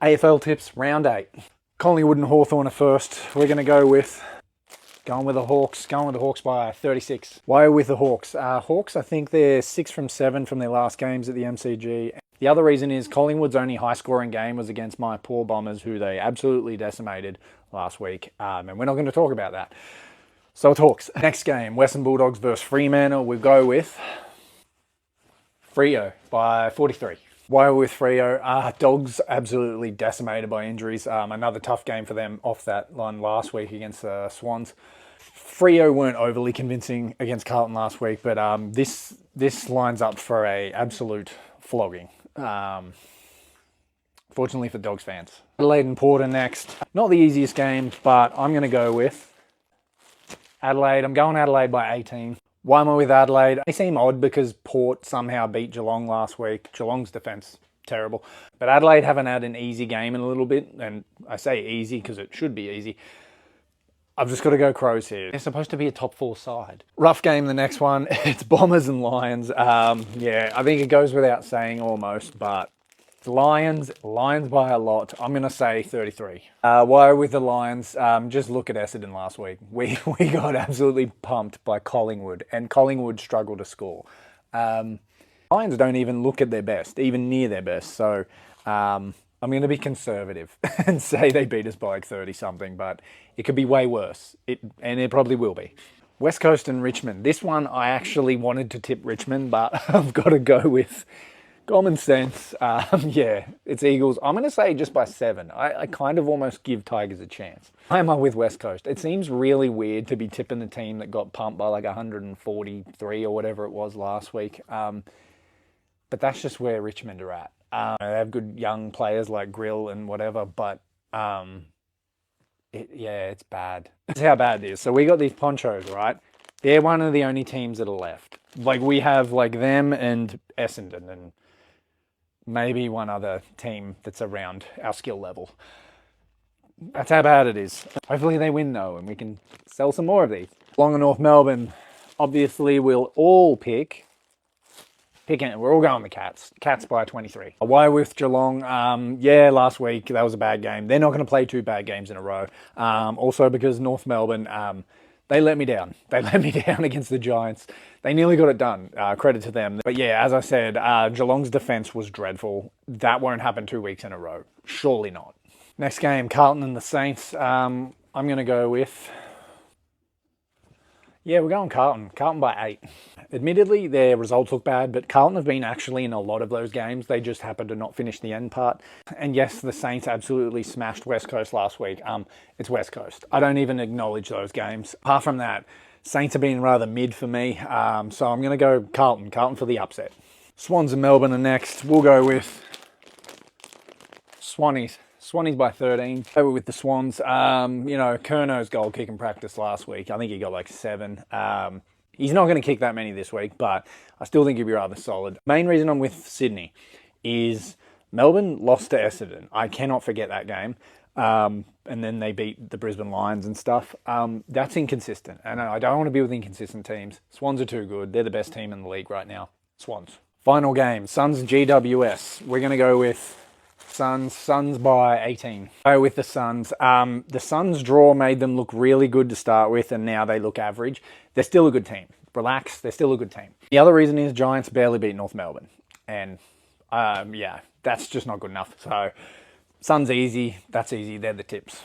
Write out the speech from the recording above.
AFL tips, round 8. Collingwood and Hawthorn are first. We're going to go with going with the Hawks by 36. Why with the Hawks? Hawks, I think they're 6 from 7 from their last games at the MCG. The other reason is Collingwood's only high-scoring game was against my poor Bombers, who they absolutely decimated last week. And we're not going to talk about that. So it's Hawks. Next game, Western Bulldogs versus Fremantle. We'll go with Freo by 43. Why with Freo? Dogs absolutely decimated by injuries. Another tough game for them off that line last week against the Swans. Freo weren't overly convincing against Carlton last week, but this lines up for a absolute flogging. Fortunately for Dogs fans. Adelaide and Port are next. Not the easiest game, but I'm going to go with Adelaide. I'm going Adelaide by 18. Why am I with Adelaide? They seem odd because Port somehow beat Geelong last week. Geelong's defence, terrible. But Adelaide haven't had an easy game in a little bit. And I say easy because it should be easy. I've just got to go Crows here. They're supposed to be a top 4 side. Rough game, the next one. It's Bombers and Lions. Yeah, I think it goes without saying almost, but Lions by a lot. I'm going to say 33. Why with the Lions? Just look at Essendon last week. We got absolutely pumped by Collingwood, and Collingwood struggled to score. Lions don't even look at their best, even near their best. So I'm going to be conservative and say they beat us by like 30-something, but it could be way worse, and it probably will be. West Coast and Richmond. This one I actually wanted to tip Richmond, but I've got to go with common sense. Yeah, it's Eagles. I'm going to say just by 7. I kind of almost give Tigers a chance. Why am I with West Coast? It seems really weird to be tipping the team that got pumped by like 143 or whatever it was last week. But that's just where Richmond are at. They have good young players like Grill and whatever, but it's bad. That's how bad it is. So we got these Ponchos, right? They're one of the only teams that are left. Like we have like them and Essendon and maybe one other team that's around our skill level. That's how bad it is. Hopefully they win though, and we can sell some more of these. Geelong and North Melbourne. Obviously we'll all pick it. We're all going the Cats. Cats by 23. Why with Geelong? Yeah, last week that was a bad game. They're not going to play 2 bad games in a row. Also because North Melbourne, they let me down. They let me down against the Giants. They nearly got it done. Credit to them. But yeah, as I said, Geelong's defence was dreadful. That won't happen 2 weeks in a row. Surely not. Next game, Carlton and the Saints. I'm going to go with... Yeah, we're going Carlton. Carlton by 8. Admittedly, their results look bad, but Carlton have been actually in a lot of those games. They just happened to not finish the end part. And yes, the Saints absolutely smashed West Coast last week. It's West Coast. I don't even acknowledge those games. Apart from that, Saints have been rather mid for me. So I'm going to go Carlton. Carlton for the upset. Swans and Melbourne are next. We'll go with Swannies. Swannies by 13. Over with the Swans. Curno's goal kick in practice last week. I think he got like 7. He's not going to kick that many this week, but I still think he'll be rather solid. Main reason I'm with Sydney is Melbourne lost to Essendon. I cannot forget that game. And then they beat the Brisbane Lions and stuff. That's inconsistent. And I don't want to be with inconsistent teams. Swans are too good. They're the best team in the league right now. Swans. Final game, Suns and GWS. We're going to go with Suns by 18. Go with the Suns. The Suns draw made them look really good to start with, and now they look average. They're still a good team. Relax, they're still a good team. The other reason is Giants barely beat North Melbourne. And yeah, that's just not good enough. So Suns easy, that's easy, they're the tips.